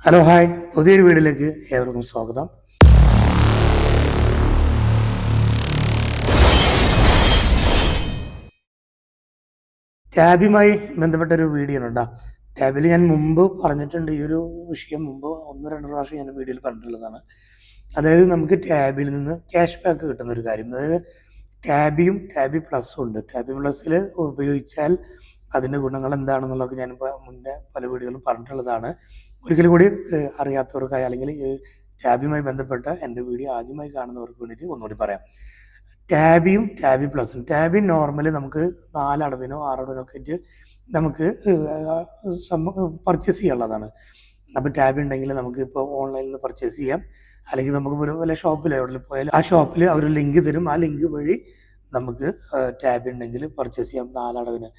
Hello hi, പുതിയൊരു വീഡിയോയിലേക്ക് ഏവർക്കും സ്വാഗതം. ടാബുമായി ബന്ധപ്പെട്ട ഒരു വീഡിയോ ആണ് കേട്ടോ. ടാബിൽ ഞാൻ മുമ്പ് പറഞ്ഞിട്ടുണ്ട്, ഈ ഒരു വിഷയം മുമ്പ് 1-2 പ്രാവശ്യം ഞാൻ വീഡിയോയിൽ പറഞ്ഞിട്ടുള്ളതാണ്. അതായത് നമുക്ക് ടാബിൽ നിന്ന് ക്യാഷ് ബാക്ക് കിട്ടുന്ന ഒരു കാര്യം, അതായത് ടാബിയും ടാബി പ്ലസും ഉണ്ട്. ടാബി പ്ലസ്സിൽ ഉപയോഗിച്ചാൽ അതിൻ്റെ ഗുണങ്ങൾ എന്താണെന്നുള്ളതൊക്കെ ഞാനിപ്പോൾ മുന്നേ പല വീഡിയോകളും പറഞ്ഞിട്ടുള്ളതാണ്. ഒരിക്കലും കൂടി അറിയാത്തവർക്കായി അല്ലെങ്കിൽ ടാബിയുമായി ബന്ധപ്പെട്ട എൻ്റെ വീഡിയോ ആദ്യമായി കാണുന്നവർക്ക് വേണ്ടിയിട്ട് ഒന്നുകൂടി പറയാം. ടാബിയും ടാബി പ്ലസും. ടാബി നോർമലി നമുക്ക് 4 അടവിനോ 6 അടവിനോ ഒക്കെ ആയിട്ട് നമുക്ക് പർച്ചേസ് ചെയ്യാനുള്ളതാണ്. അപ്പോൾ ടാബി ഉണ്ടെങ്കിൽ നമുക്ക് ഇപ്പോൾ ഓൺലൈനിൽ നിന്ന് പർച്ചേസ് ചെയ്യാം, അല്ലെങ്കിൽ നമുക്ക് ഒരു വല്ല ഷോപ്പിൽ എവിടെ പോയാലും ആ ഷോപ്പിൽ അവർ ലിങ്ക് തരും. ആ ലിങ്ക് വഴി നമുക്ക് ടാബി ഉണ്ടെങ്കിൽ പർച്ചേസ് ചെയ്യാം 4 അടവിന്.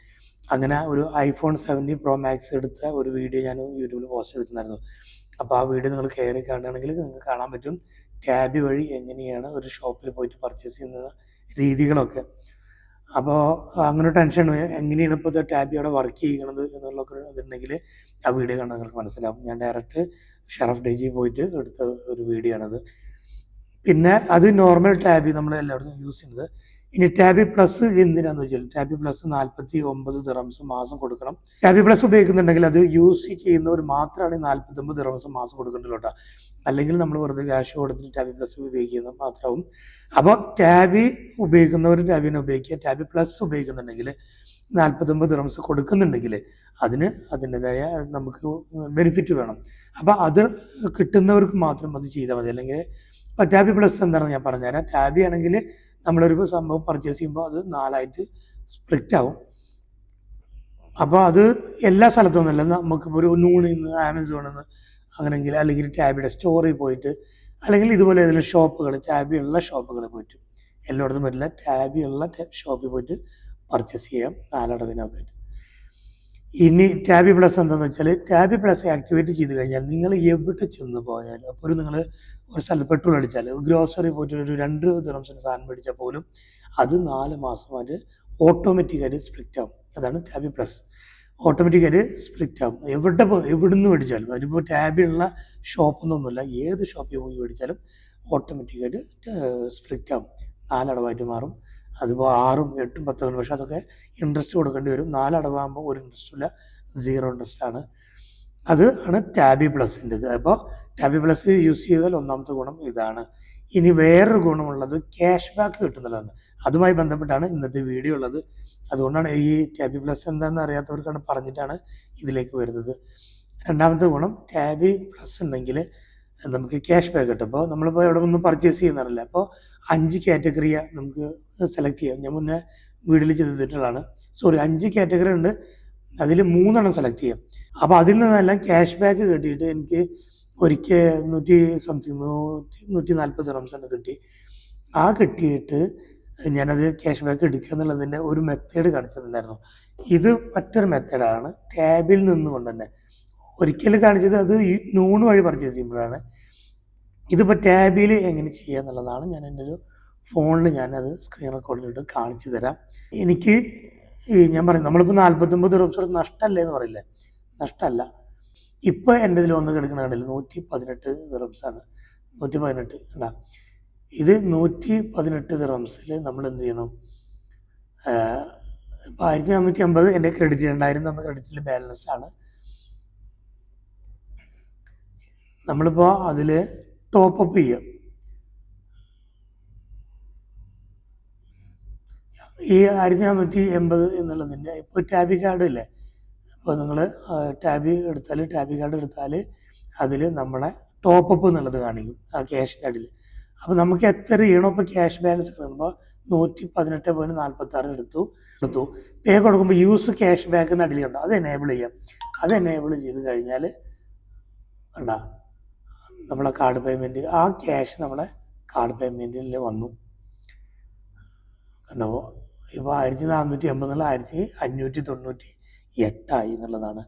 അങ്ങനെ ഒരു iPhone 17 Pro Max എടുത്ത ഒരു വീഡിയോ ഞാൻ യൂട്യൂബിൽ പോസ്റ്റ് ചെയ്തിട്ടുണ്ടായിരുന്നു. അപ്പോൾ ആ വീഡിയോ നിങ്ങൾ കയറി കാണുകയാണെങ്കിൽ നിങ്ങൾക്ക് കാണാൻ പറ്റും ടാബി വഴി എങ്ങനെയാണ് ഒരു ഷോപ്പിൽ പോയിട്ട് പർച്ചേസ് ചെയ്യുന്ന രീതികളൊക്കെ. അപ്പോൾ അങ്ങനെ ടെൻഷൻ എങ്ങനെയാണ് ഇപ്പോഴത്തെ ടാബി അവിടെ വർക്ക് ചെയ്യണത് എന്നുള്ളതൊക്കെ ഇതുണ്ടെങ്കിൽ ആ വീഡിയോ കണ്ടാൽ നിങ്ങൾക്ക് മനസ്സിലാവും. ഞാൻ ഡയറക്റ്റ് ഷറഫ് ഡേജി പോയിട്ട് എടുത്ത ഒരു വീഡിയോ ആണത്. പിന്നെ അത് നോർമൽ ടാബി നമ്മൾ എല്ലായിടത്തും യൂസ് ചെയ്യുന്നത്. ഇനി ടാബി പ്ലസ് എന്തിനാന്ന് വെച്ചാൽ ടാബി പ്ലസ് 49 ദിറംസ് മാസം കൊടുക്കണം. ടാബി പ്ലസ് ഉപയോഗിക്കുന്നുണ്ടെങ്കിൽ അത് യൂസ് ചെയ്യുന്നവർ മാത്രമാണ് 49 ദിറംസ് മാസം കൊടുക്കേണ്ടല്ലോ കേട്ടോ. അല്ലെങ്കിൽ നമ്മൾ വെറുതെ ക്യാഷ് കൊടുത്തിട്ട് ടാബി പ്ലസ് ഉപയോഗിക്കുന്നത് മാത്രമാവും. അപ്പോൾ ടാബി ഉപയോഗിക്കുന്നവർ ടാബിനെ ഉപയോഗിക്കുക. ടാബി പ്ലസ് ഉപയോഗിക്കുന്നുണ്ടെങ്കിൽ 49 ദിറംസ് കൊടുക്കുന്നുണ്ടെങ്കിൽ അതിന് അതിൻ്റെതായ നമുക്ക് ബെനിഫിറ്റ് വേണം. അപ്പോൾ അത് കിട്ടുന്നവർക്ക് മാത്രം അത് ചെയ്താൽ മതി. അല്ലെങ്കിൽ ഇപ്പോൾ ടാബി പ്ലസ് എന്താണെന്ന് ഞാൻ പറഞ്ഞുതരാം. ടാബി ആണെങ്കിൽ നമ്മളൊരു സംഭവം പർച്ചേസ് ചെയ്യുമ്പോൾ അത് 4ആയിട്ട് സ്പ്ലിറ്റ് ആവും. അപ്പോൾ അത് എല്ലാ സ്ഥലത്തൊന്നുമല്ല, നമുക്കിപ്പോൾ ഒരു നൂണിൽ നിന്ന് ആമസോണിൽ നിന്ന് അങ്ങനെയെങ്കിൽ, അല്ലെങ്കിൽ ടാബിയുടെ സ്റ്റോറിൽ പോയിട്ട്, അല്ലെങ്കിൽ ഇതുപോലെ ഏതെങ്കിലും ഷോപ്പുകൾ ടാബി ഉള്ള ഷോപ്പുകളിൽ പോയിട്ട്, എല്ലായിടത്തും പറ്റില്ല, ടാബി ഉള്ള ഷോപ്പിൽ പോയിട്ട് പർച്ചേസ് ചെയ്യാം 4 അടവിനൊക്കെ ആയിട്ട്. ഇനി ടാബി പ്ലസ് എന്താണെന്ന് വെച്ചാൽ, ടാബി പ്ലസ് ആക്ടിവേറ്റ് ചെയ്ത് കഴിഞ്ഞാൽ നിങ്ങൾ എവിടെ ചെന്ന് പോയാലും, അപ്പോൾ നിങ്ങൾ ഒരു സ്ഥലത്ത് പെട്രോൾ അടിച്ചാൽ, ഗ്രോസറി പോയിട്ട് ഒരു 2 ദിറംസിന് സാധനം മേടിച്ചാൽ പോലും അത് 4 മാസമായിട്ട് ഓട്ടോമാറ്റിക്കായിട്ട് സ്പ്ലിറ്റ് ആവും. അതാണ് ടാബി പ്ലസ്. ഓട്ടോമാറ്റിക്കായിട്ട് സ്പ്ലിറ്റ് ആവും. എവിടുന്ന് മേടിച്ചാലും, അതിനിപ്പോൾ ടാബിയുള്ള ഷോപ്പൊന്നൊന്നുമില്ല, ഏത് ഷോപ്പിൽ പോയി മേടിച്ചാലും ഓട്ടോമാറ്റിക്കായിട്ട് സ്പ്ലിറ്റ് ആവും, 4 അടവായിട്ട് മാറും. അതിപ്പോൾ 6ഉം 8ഉം 10 പക്ഷേ അതൊക്കെ ഇൻട്രസ്റ്റ് കൊടുക്കേണ്ടി വരും. 4 അടവാകുമ്പോൾ ഒരു ഇൻട്രസ്റ്റും ഇല്ല, 0 ഇൻട്രസ്റ്റ് ആണ്. അത് ആണ് ടാബി പ്ലസിൻ്റെത്. അപ്പോൾ ടാബി പ്ലസ് യൂസ് ചെയ്താൽ ഒന്നാമത്തെ ഗുണം ഇതാണ്. ഇനി വേറൊരു ഗുണമുള്ളത് ക്യാഷ് ബാക്ക് കിട്ടുന്നതാണ്. അതുമായി ബന്ധപ്പെട്ടാണ് ഇന്നത്തെ വീഡിയോ ഉള്ളത്. അതുകൊണ്ടാണ് ഈ ടാബി പ്ലസ് എന്താണെന്ന് അറിയാത്തവർക്കാണ് പറഞ്ഞിട്ടാണ് ഇതിലേക്ക് വരുന്നത്. രണ്ടാമത്തെ ഗുണം, ടാബി പ്ലസ് ഉണ്ടെങ്കിൽ നമുക്ക് ക്യാഷ് ബാക്ക് കിട്ടും. അപ്പോൾ നമ്മളിപ്പോൾ എവിടെ ഒന്നും പർച്ചേസ് ചെയ്യുന്നതല്ല, അപ്പോൾ 5 കാറ്റഗറിയാണ് നമുക്ക് സെലക്ട് ചെയ്യാം. ഞാൻ മുന്നേ വീഡിയോയിൽ ചെയ്തിട്ടുള്ളതാണ്. 5 കാറ്റഗറി ഉണ്ട്, അതിൽ 3 സെലക്ട് ചെയ്യാം. അപ്പോൾ അതിൽ നിന്നെല്ലാം ക്യാഷ് ബാക്ക് കിട്ടിയിട്ട് എനിക്ക് ഒരിക്കൽ 140 ദിറംസ് കിട്ടി. ആ കിട്ടിയിട്ട് ഞാനത് ക്യാഷ് ബാക്ക് എടുക്കുക എന്നുള്ളതിൻ്റെ ഒരു മെത്തേഡ് കാണിച്ചിട്ടുണ്ടായിരുന്നു. ഇത് മറ്റൊരു മെത്തേഡാണ്, ടാബിൽ നിന്നുകൊണ്ട് തന്നെ. ഒരിക്കൽ കാണിച്ചത് അത് ഈ നൂണ് വഴി പർച്ചേസ് ചെയ്യുമ്പോഴാണ്. ഇതിപ്പോൾ ടാബിൽ എങ്ങനെ ചെയ്യുക എന്നുള്ളതാണ്. ഞാൻ എൻ്റെ ഒരു ഫോണിൽ ഞാനത് സ്ക്രീൻ റെക്കോർഡിലിട്ട് കാണിച്ചു തരാം. എനിക്ക് ഞാൻ പറയും, നമ്മളിപ്പോൾ 49 ദിറംസ് നഷ്ടമല്ലേ എന്ന് പറയില്ലേ, നഷ്ടമല്ല. ഇപ്പോൾ എൻ്റെ ഇതിൽ വന്ന് കിടക്കുന്ന കണ്ടില്ല 118 ദിറംസാണ്. 118 അല്ല, ഇത് 118 ദിറംസിൽ നമ്മൾ എന്ത് ചെയ്യണം, ഇപ്പോൾ 1450 എൻ്റെ ക്രെഡിറ്റ് 2000 തന്ന ക്രെഡിറ്റിൽ ബാലൻസ് ആണ്. നമ്മളിപ്പോൾ അതിൽ ടോപ്പപ്പ് ചെയ്യാം. ഈ 1480 എന്നുള്ളതിൻ്റെ ഇപ്പോൾ ടാബി കാർഡ് ഇല്ലേ, അപ്പോൾ നിങ്ങൾ ടാബി കാർഡ് എടുത്താൽ അതിൽ നമ്മളെ ടോപ്പപ്പ് എന്നുള്ളത് കാണിക്കും ആ ക്യാഷ് കാർഡിൽ. അപ്പോൾ നമുക്ക് എത്ര ചെയ്യണോ, ഇപ്പോൾ ക്യാഷ് ബാലൻസ് കിട്ടുമ്പോൾ 118.46 എടുത്തു. പേ കൊടുക്കുമ്പോൾ യൂസ് ക്യാഷ് ബാക്ക് എന്ന് അടിയിലുണ്ട്, അത് എനേബിൾ ചെയ്യാം. അത് എനേബിൾ ചെയ്ത് കഴിഞ്ഞാൽ കണ്ടാ നമ്മളെ കാർഡ് പേയ്മെൻറ്റ്, ആ ക്യാഷ് നമ്മളെ കാർഡ് പേയ്മെൻറ്റിൽ വന്നു. കണ്ടോ, ഇപ്പോൾ 1480 1598 എന്നുള്ളതാണ്.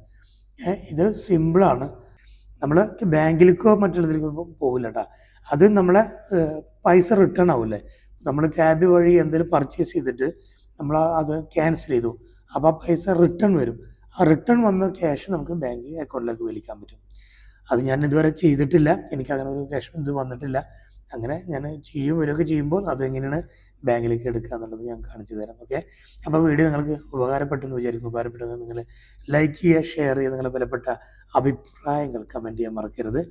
ഇത് സിമ്പിളാണ്. നമ്മൾ ബാങ്കിലേക്കോ മറ്റുള്ളതിലേക്കോ പോകില്ല കേട്ടോ. അത് നമ്മളെ പൈസ റിട്ടേൺ ആവില്ലേ, നമ്മൾ ടാബ് വഴി എന്തെങ്കിലും പർച്ചേസ് ചെയ്തിട്ട് നമ്മൾ അത് ക്യാൻസൽ ചെയ്തു, അപ്പോൾ ആ പൈസ റിട്ടേൺ വരും. ആ റിട്ടേൺ വന്ന ക്യാഷ് നമുക്ക് ബാങ്ക് അക്കൗണ്ടിലേക്ക് വലിക്കാൻ പറ്റും. അത് ഞാൻ ഇതുവരെ ചെയ്തിട്ടില്ല, എനിക്കങ്ങനെ ഒരു ക്യാഷ് ഇത് വന്നിട്ടില്ല. അങ്ങനെ ഞാൻ ഇവരൊക്കെ ചെയ്യുമ്പോൾ അതെങ്ങനെയാണ് ബാങ്കിലേക്ക് എടുക്കുക എന്നുള്ളത് ഞാൻ കാണിച്ചു തരാം. ഓക്കെ, അപ്പോൾ വീഡിയോ നിങ്ങൾക്ക് ഉപകാരപ്പെട്ടെന്ന് വിചാരിക്കുന്നു. ഉപകാരപ്പെട്ടെങ്കിൽ നിങ്ങൾ ലൈക്ക് ചെയ്യുക, ഷെയർ ചെയ്യുക, നിങ്ങളുടെ വിലപ്പെട്ട അഭിപ്രായങ്ങൾ കമൻറ്റ് ചെയ്യാൻ മറക്കരുത്.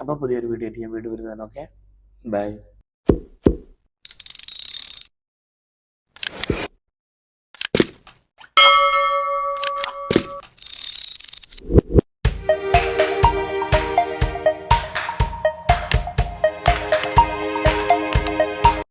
അപ്പോൾ പുതിയൊരു വീഡിയോ ആയിട്ട് ഞാൻ വീണ്ടും വരുന്നതാണ്. Okay, by.